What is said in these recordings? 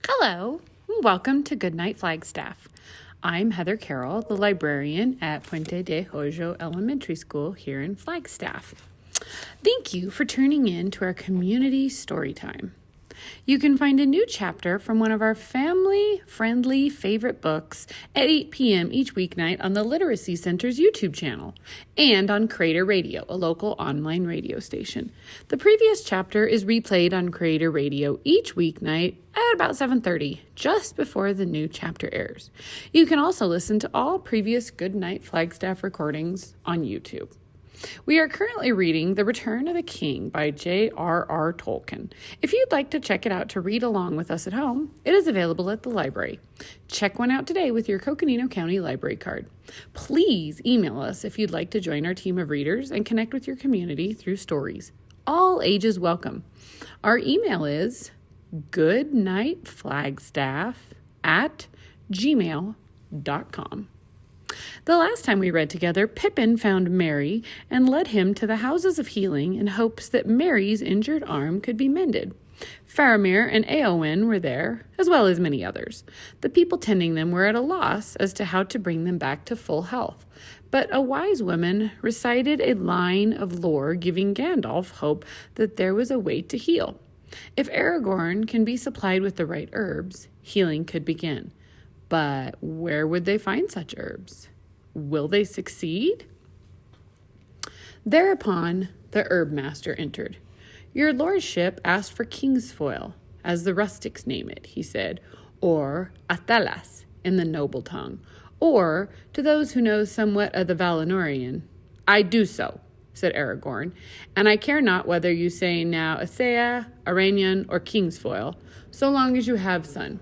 Hello, and welcome to Goodnivght, Flagstaff. I'm Heather Carrell, the librarian at Puente de Hoyo Elementary School here in Flagstaff. Thank you for tuning in to our community story time. You can find a new chapter from one of our family-friendly favorite books at 8 p.m. each weeknight on the Literacy Center's YouTube channel and on Creator Radio, a local online radio station. The previous chapter is replayed on Creator Radio each weeknight at about 7:30, just before the new chapter airs. You can also listen to all previous Goodnivght Flagstaff recordings on YouTube. We are currently reading The Return of the King by J.R.R. Tolkein. If you'd like to check it out to read along with us at home, it is available at the library. Check one out today with your Coconino County Library card. Please email us if you'd like to join our team of readers and connect with your community through stories. All ages welcome. Our email is goodnightflagstaff@gmail.com. The last time we read together, Pippin found Merry and led him to the houses of healing in hopes that Merry's injured arm could be mended. Faramir and Éowyn were there, as well as many others. The people tending them were at a loss as to how to bring them back to full health, but a wise woman recited a line of lore giving Gandalf hope that there was a way to heal. If Aragorn can be supplied with the right herbs, healing could begin. But where would they find such herbs? Will they succeed? Thereupon the herb master entered. "Your lordship asked for kingsfoil, as the rustics name it," he said, or athalas in the noble tongue, or, to those who know somewhat of the Valinorian, "I do so," said Aragorn, "and I care not whether you say now Asea, Aranian, or kingsfoil, so long as you have son."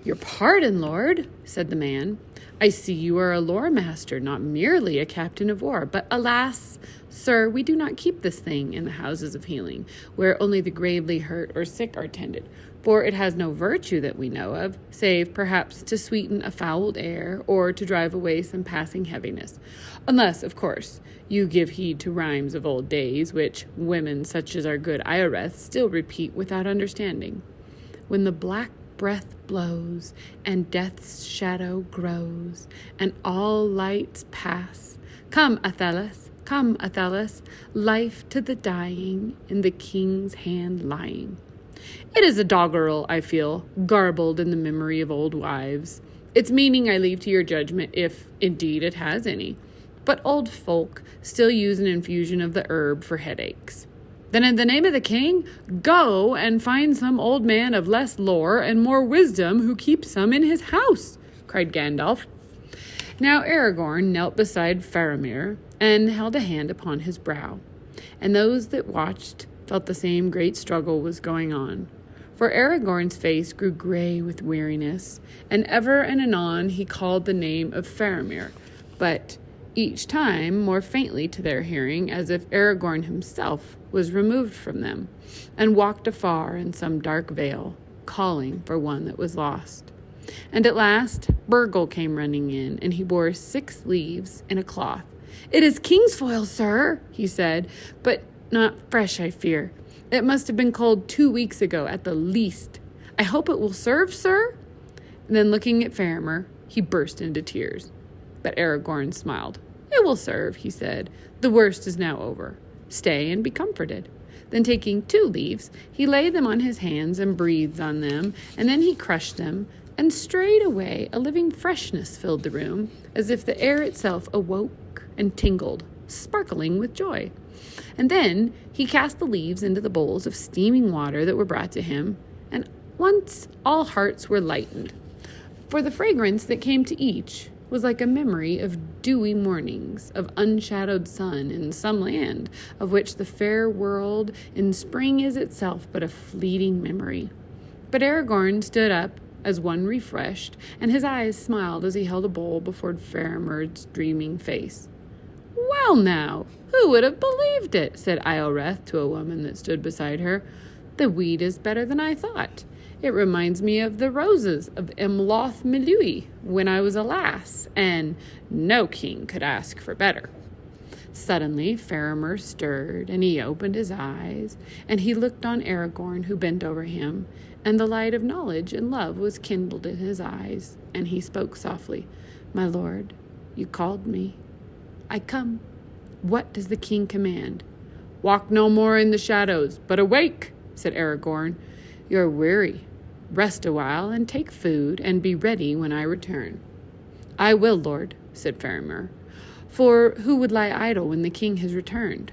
"Your pardon, lord," said the man. "I see you are a lore master, not merely a captain of war. But alas, sir, we do not keep this thing in the houses of healing, where only the gravely hurt or sick are tended, for it has no virtue that we know of, save perhaps to sweeten a fouled air or to drive away some passing heaviness. Unless, of course, you give heed to rhymes of old days, which women such as our good J.R.R. still repeat without understanding. When the black breath blows, and death's shadow grows, and all lights pass. Come, Athalas, life to the dying, in the king's hand lying. It is a doggerel, I feel, garbled in the memory of old wives. Its meaning I leave to your judgment, if indeed it has any. But old folk still use an infusion of the herb for headaches. Then in the name of the king, go and find some old man of less lore and more wisdom who keeps some in his house, cried Gandalf. Now Aragorn knelt beside Faramir and held a hand upon his brow, and those that watched felt the same great struggle was going on. For Aragorn's face grew gray with weariness, and ever and anon he called the name of Faramir, but each time more faintly to their hearing, as if Aragorn himself was removed from them, and walked afar in some dark vale, calling for one that was lost. And at last Burgle came running in, and he bore 6 leaves in a cloth. "It is kingsfoil, sir," he said, "but not fresh, I fear. It must have been cold 2 weeks ago at the least. I hope it will serve, sir." And then looking at Faramir, he burst into tears. But Aragorn smiled. "It will serve," he said. "The worst is now over. Stay and be comforted." Then taking 2 leaves, he laid them on his hands and breathed on them, and then he crushed them, and straightway a living freshness filled the room, as if the air itself awoke and tingled, sparkling with joy. And then he cast the leaves into the bowls of steaming water that were brought to him, and once all hearts were lightened. For the fragrance that came to each was like a memory of dewy mornings, of unshadowed sun in some land, of which the fair world in spring is itself but a fleeting memory. But Aragorn stood up as one refreshed, and his eyes smiled as he held a bowl before Faramir's dreaming face. "Well now, who would have believed it?" said Ioreth to a woman that stood beside her. "The weed is better than I thought. It reminds me of the roses of Imloth Milui when I was a lass, and no king could ask for better." Suddenly Faramir stirred, and he opened his eyes, and he looked on Aragorn, who bent over him, and the light of knowledge and love was kindled in his eyes, and he spoke softly, "My lord, you called me. I come. What does the king command?" "Walk no more in the shadows, but awake," said Aragorn. "You're weary. Rest a while, and take food, and be ready when I return." "I will, lord," said Faramir. "For who would lie idle when the king has returned?"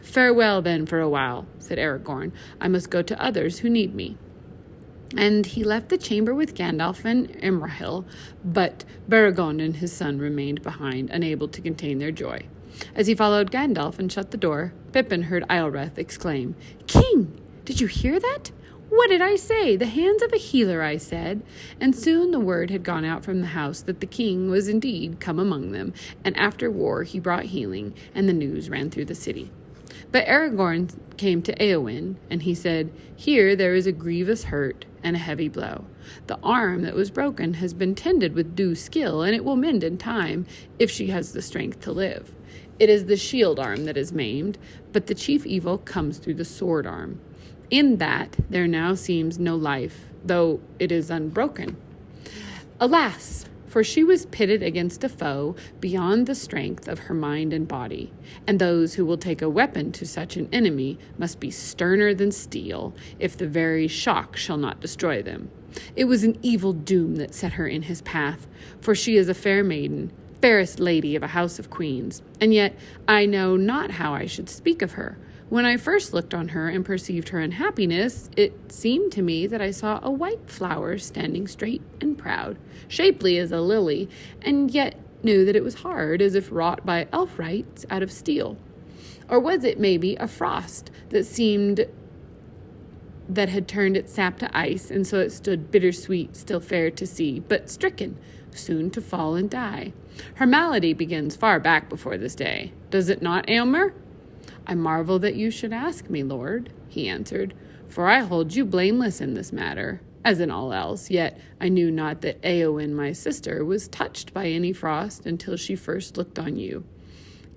"Farewell, then, for a while," said Aragorn. "I must go to others who need me." And he left the chamber with Gandalf and Imrahil, but Beregond and his son remained behind, unable to contain their joy. As he followed Gandalf and shut the door, Pippin heard Eilrith exclaim, "King, did you hear that? What did I say? The hands of a healer, I said." And soon the word had gone out from the house that the king was indeed come among them, and after war he brought healing, and the news ran through the city. But Aragorn came to Éowyn, and he said, "Here there is a grievous hurt and a heavy blow. The arm that was broken has been tended with due skill, and it will mend in time, if she has the strength to live. It is the shield arm that is maimed, but the chief evil comes through the sword arm. In that there now seems no life, though it is unbroken. Alas, for she was pitted against a foe beyond the strength of her mind and body, and those who will take a weapon to such an enemy must be sterner than steel, if the very shock shall not destroy them. It was an evil doom that set her in his path, for she is a fair maiden, fairest lady of a house of queens, and yet I know not how I should speak of her. When I first looked on her and perceived her unhappiness, it seemed to me that I saw a white flower standing straight and proud, shapely as a lily, and yet knew that it was hard, as if wrought by elf rites out of steel. Or was it, maybe, a frost that seemed that had turned its sap to ice, and so it stood bittersweet, still fair to see, but stricken, soon to fall and die? Her malady begins far back before this day. Does it not, Éomer?" "I marvel that you should ask me, lord," he answered, "for I hold you blameless in this matter, as in all else, yet I knew not that Éowyn, my sister, was touched by any frost until she first looked on you.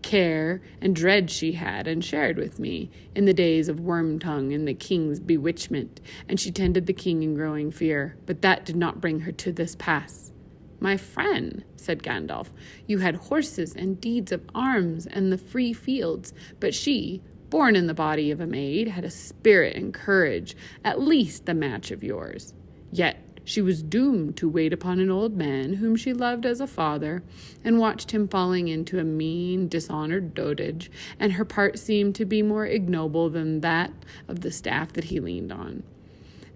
Care and dread she had and shared with me in the days of Wormtongue and the king's bewitchment, and she tended the king in growing fear, but that did not bring her to this pass." "My friend," said Gandalf, "you had horses and deeds of arms and the free fields, but she, born in the body of a maid, had a spirit and courage, at least the match of yours. Yet she was doomed to wait upon an old man whom she loved as a father, and watched him falling into a mean, dishonored dotage, and her part seemed to be more ignoble than that of the staff that he leaned on.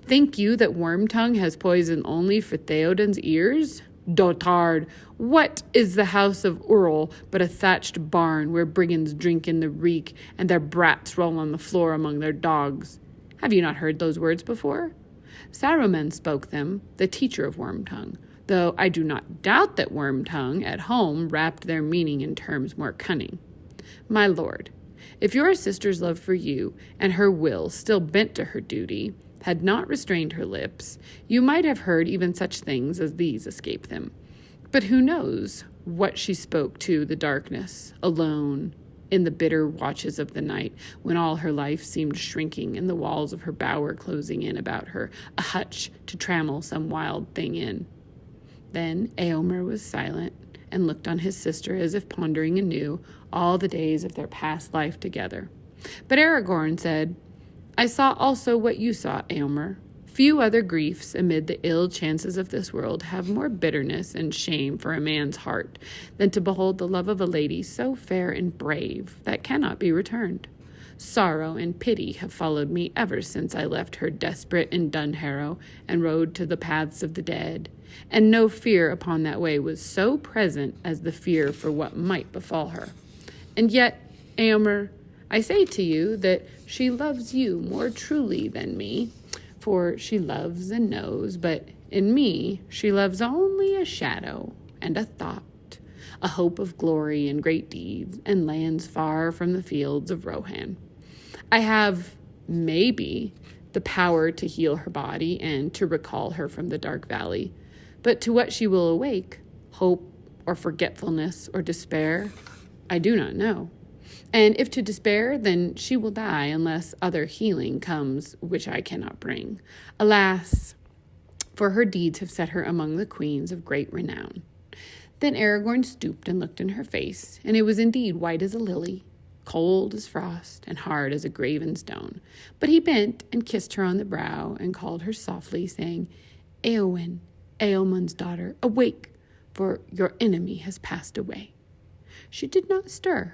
Think you that Wormtongue has poison only for Theoden's ears? Dotard, what is the house of Url but a thatched barn where brigands drink in the reek and their brats roll on the floor among their dogs? Have you not heard those words before? Saruman spoke them, the teacher of Wormtongue, though I do not doubt that Wormtongue at home wrapped their meaning in terms more cunning. My lord, if your sister's love for you and her will still bent to her duty had not restrained her lips, you might have heard even such things as these escape them. But who knows what she spoke to the darkness, alone, in the bitter watches of the night, when all her life seemed shrinking and the walls of her bower closing in about her, a hutch to trammel some wild thing in." Then Éomer was silent and looked on his sister as if pondering anew all the days of their past life together. But Aragorn said, "I saw also what you saw, Éomer. Few other griefs amid the ill chances of this world have more bitterness and shame for a man's heart than to behold the love of a lady so fair and brave that cannot be returned. Sorrow and pity have followed me ever since I left her desperate in Dunharrow and rode to the paths of the dead, and no fear upon that way was so present as the fear for what might befall her. And yet, Éomer, I say to you that she loves you more truly than me, for she loves and knows, but in me she loves only a shadow and a thought, a hope of glory and great deeds, and lands far from the fields of Rohan. I have, maybe, the power to heal her body and to recall her from the dark valley, but to what she will awake, hope or forgetfulness or despair, I do not know. And if to despair, then she will die unless other healing comes, which I cannot bring. Alas, for her deeds have set her among the queens of great renown." Then Aragorn stooped and looked in her face, and it was indeed white as a lily, cold as frost, and hard as a graven stone. But he bent and kissed her on the brow, and called her softly, saying, "Éowyn, Eomund's daughter, awake, for your enemy has passed away." She did not stir,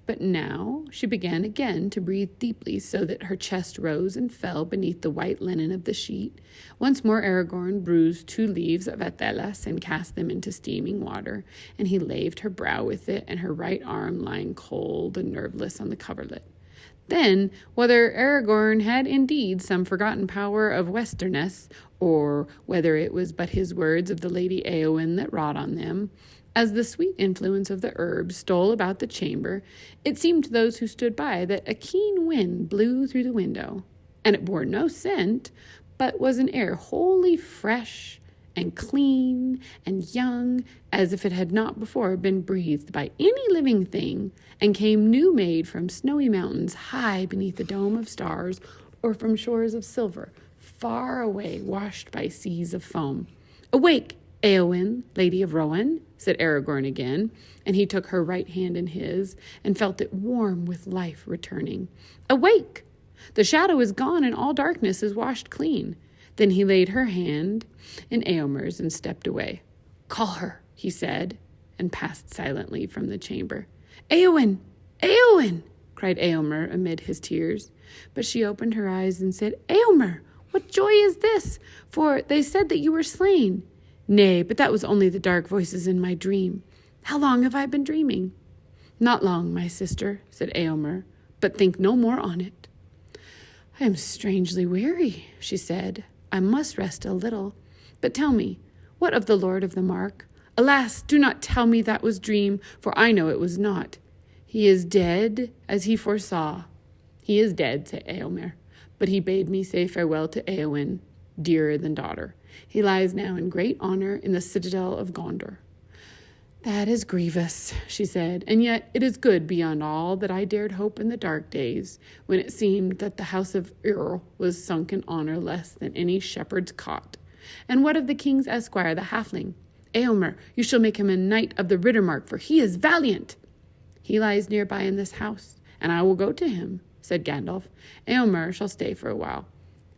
but now she began again to breathe deeply, so that her chest rose and fell beneath the white linen of the sheet. Once more Aragorn bruised 2 leaves of athelas and cast them into steaming water, and he laved her brow with it, and her right arm lying cold and nerveless on the coverlet. Then, whether Aragorn had indeed some forgotten power of westerness, or whether it was but his words of the Lady Éowyn that wrought on them, as the sweet influence of the herbs stole about the chamber, it seemed to those who stood by that a keen wind blew through the window, and it bore no scent, but was an air wholly fresh and clean and young, as if it had not before been breathed by any living thing, and came new made from snowy mountains high beneath the dome of stars, or from shores of silver, far away washed by seas of foam. "Awake, Éowyn, Lady of Rohan," said Aragorn again, and he took her right hand in his, and felt it warm with life returning. "Awake! The shadow is gone, and all darkness is washed clean." Then he laid her hand in Éomer's and stepped away. "Call her," he said, and passed silently from the chamber. "Éowyn! Éowyn!" cried Éomer amid his tears. But she opened her eyes and said, "Éomer, what joy is this? For they said that you were slain." "Nay, but that was only the dark voices in my dream. How long have I been dreaming?" "Not long, my sister," said Éomer, "but think no more on it." "I am strangely weary," she said. "I must rest a little. But tell me, what of the Lord of the Mark? Alas, do not tell me that was dream, for I know it was not. He is dead, as he foresaw." "He is dead," said Éomer, "but he bade me say farewell to Éowyn, dearer than daughter. He lies now in great honor in the citadel of Gondor." "That is grievous," she said, "and yet it is good beyond all that I dared hope in the dark days, when it seemed that the house of Earl was sunk in honor less than any shepherd's cot. And what of the king's esquire, the halfling? Éomer, you shall make him a knight of the Riddermark, for he is valiant." "He lies nearby in this house, and I will go to him," said Gandalf. "Éomer shall stay for a while.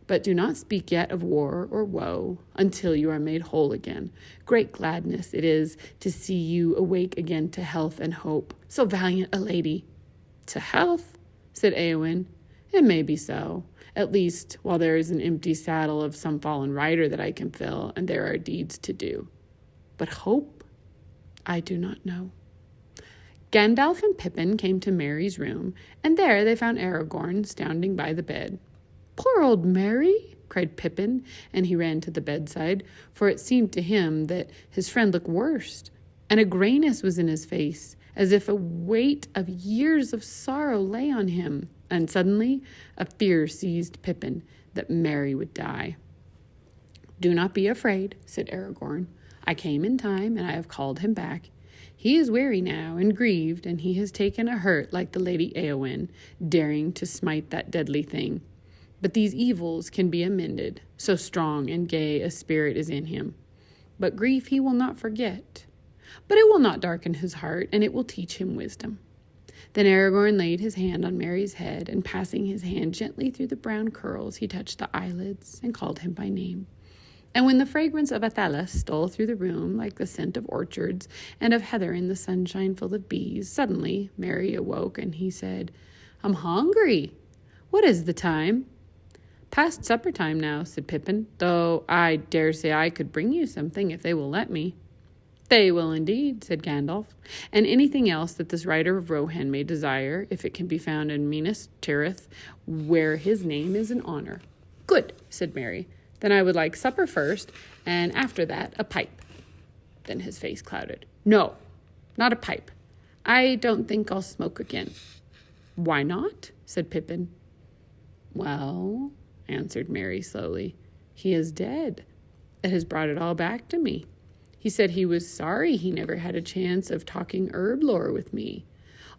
But do not speak yet of war or woe until you are made whole again. Great gladness it is to see you awake again to health and hope, so valiant a lady." "To health?" said Éowyn. "It may be so, at least while there is an empty saddle of some fallen rider that I can fill, and there are deeds to do. But hope? I do not know." Gandalf and Pippin came to Merry's room, and there they found Aragorn standing by the bed. "Poor old Merry!" cried Pippin, and he ran to the bedside, for it seemed to him that his friend looked worse, and a grayness was in his face, as if a weight of years of sorrow lay on him. And suddenly a fear seized Pippin that Merry would die. "Do not be afraid," said Aragorn. "I came in time, and I have called him back. He is weary now and grieved, and he has taken a hurt like the Lady Éowyn, daring to smite that deadly thing. But these evils can be amended, so strong and gay a spirit is in him. But grief he will not forget. But it will not darken his heart, and it will teach him wisdom." Then Aragorn laid his hand on Merry's head, and passing his hand gently through the brown curls, he touched the eyelids and called him by name. And when the fragrance of athelas stole through the room like the scent of orchards and of heather in the sunshine full of bees, suddenly Merry awoke, and he said, "I'm hungry. What is the time?" "Past supper time now," said Pippin, "though I dare say I could bring you something if they will let me." "They will indeed," said Gandalf, "and anything else that this rider of Rohan may desire, if it can be found in Minas Tirith, where his name is in honor." "Good," said Merry. "Then I would like supper first, and after that a pipe." Then his face clouded. "No, not a pipe. I don't think I'll smoke again." "Why not?" said Pippin. "Well," answered Merry slowly, "he is dead. That has brought it all back to me. He said he was sorry he never had a chance of talking herb lore with me.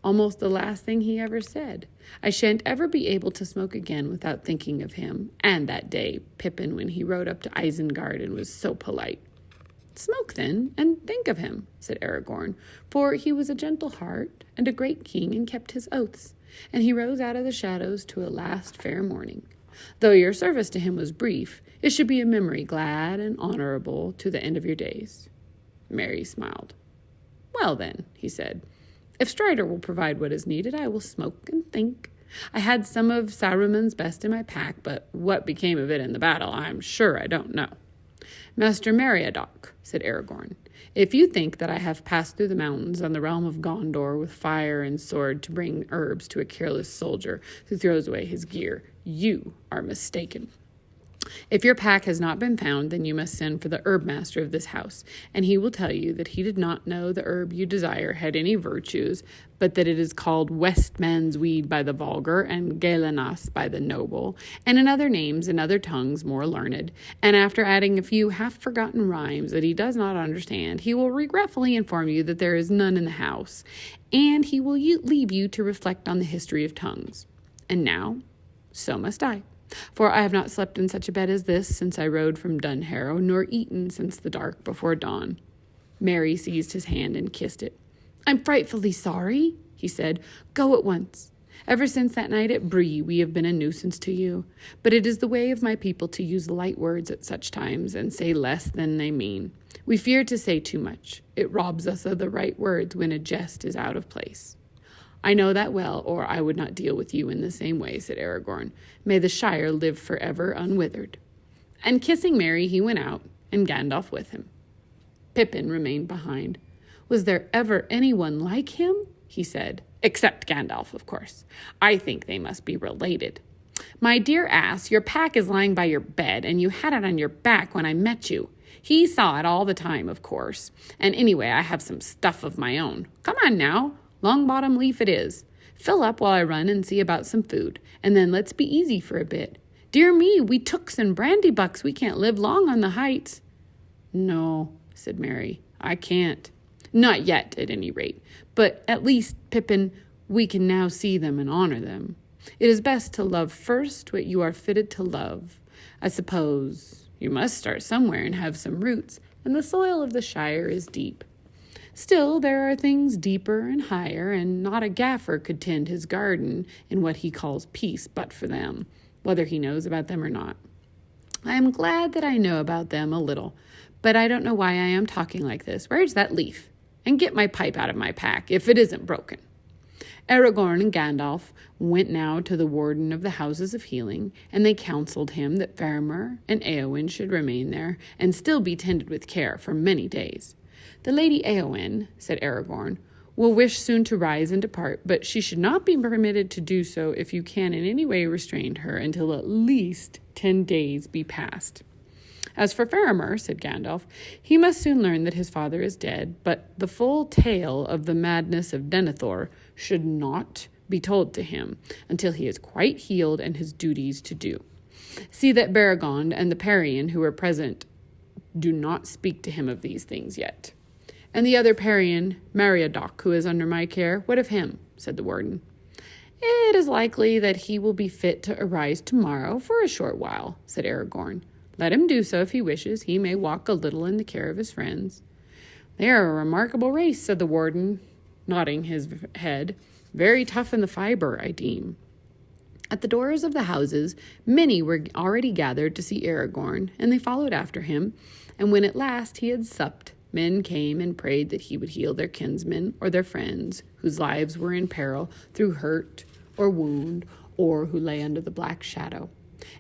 almost the last thing he ever said. I shan't ever be able to smoke again without thinking of him, and that day, Pippin, when he rode up to Isengard and was so polite. Smoke, then, and think of him, said Aragorn, for he was a gentle heart and a great king and kept his oaths, and he rose out of the shadows to a last fair morning. Though your service to him was brief, it should be a memory glad and honorable to the end of your days. Merry smiled. Well, then, he said, if Strider will provide what is needed, I will smoke and think. I had some of Saruman's best in my pack, but what became of it in the battle, I'm sure I don't know. Master Meriadoc, said Aragorn, if you think that I have passed through the mountains on the realm of Gondor with fire and sword to bring herbs to a careless soldier who throws away his gear, you are mistaken. If your pack has not been found, then you must send for the herb master of this house, and he will tell you that he did not know the herb you desire had any virtues, but that it is called Westman's weed by the vulgar, and Galenas by the noble, and in other names in other tongues more learned, and after adding a few half-forgotten rhymes that he does not understand, he will regretfully inform you that there is none in the house, and he will leave you to reflect on the history of tongues. And now, so must I. For I have not slept in such a bed as this since I rode from Dunharrow, nor eaten since the dark before dawn. Merry seized his hand and kissed it. I'm frightfully sorry, he said. Go at once. Ever since that night at Bree, we have been a nuisance to you. But it is the way of my people to use light words at such times and say less than they mean. We fear to say too much. It robs us of the right words when a jest is out of place. I know that well, or I would not deal with you in the same way, said Aragorn. May the Shire live forever unwithered. And kissing Merry, he went out, and Gandalf with him. Pippin remained behind. Was there ever anyone like him? He said. Except Gandalf, of course. I think they must be related. My dear ass, your pack is lying by your bed, and you had it on your back when I met you. He saw it all the time, of course. And anyway, I have some stuff of my own. Come on now. Longbottom Leaf it is. Fill up while I run and see about some food, and then let's be easy for a bit. Dear me, we tooks and brandy bucks, we can't live long on the heights. No, said Merry, I can't. Not yet, at any rate. But at least, Pippin, we can now see them and honor them. It is best to love first what you are fitted to love. I suppose you must start somewhere and have some roots, and the soil of the Shire is deep. Still, there are things deeper and higher, and not a gaffer could tend his garden in what he calls peace but for them, whether he knows about them or not. I am glad that I know about them a little, but I don't know why I am talking like this. Where's that leaf? And get my pipe out of my pack, if it isn't broken. Aragorn and Gandalf went now to the warden of the houses of healing, and they counseled him that Faramir and Éowyn should remain there, and still be tended with care for many days. The Lady Éowyn, said Aragorn, will wish soon to rise and depart, but she should not be permitted to do so if you can in any way restrain her until at least 10 days be past. As for Faramir, said Gandalf, he must soon learn that his father is dead, but the full tale of the madness of Denethor should not be told to him until he is quite healed and his duties to do. See that Beregond and the Parian who are present do not speak to him of these things yet. And the other Parian, Meriadoc, who is under my care, what of him? Said the warden. It is likely that he will be fit to arise tomorrow for a short while, said Aragorn. Let him do so if he wishes. He may walk a little in the care of his friends. They are a remarkable race, said the warden, nodding his head. Very tough in the fibre, I deem. At the doors of the houses, many were already gathered to see Aragorn, and they followed after him. And when at last he had supped, men came and prayed that he would heal their kinsmen or their friends, whose lives were in peril through hurt or wound, or who lay under the black shadow.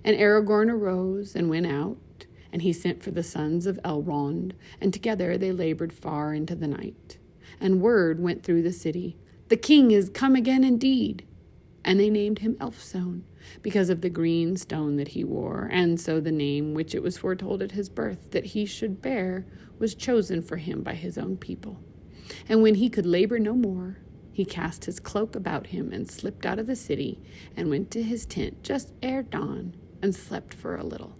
And Aragorn arose and went out, and he sent for the sons of Elrond, and together they labored far into the night. And word went through the city, the king is come again indeed. And they named him Elfstone, because of the green stone that he wore, and so the name which it was foretold at his birth that he should bear was chosen for him by his own people. And when he could labor no more, he cast his cloak about him and slipped out of the city and went to his tent just ere dawn and slept for a little.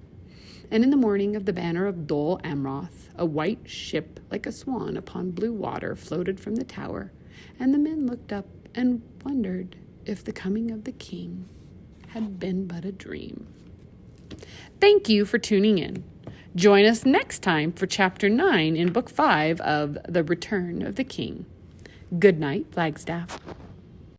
And in the morning of the banner of Dol Amroth, a white ship like a swan upon blue water floated from the tower, and the men looked up and wondered if the coming of the king had been but a dream. Thank you for tuning in. Join us next time for Chapter 9 in Book 5 of The Return of the King. Good night, Flagstaff.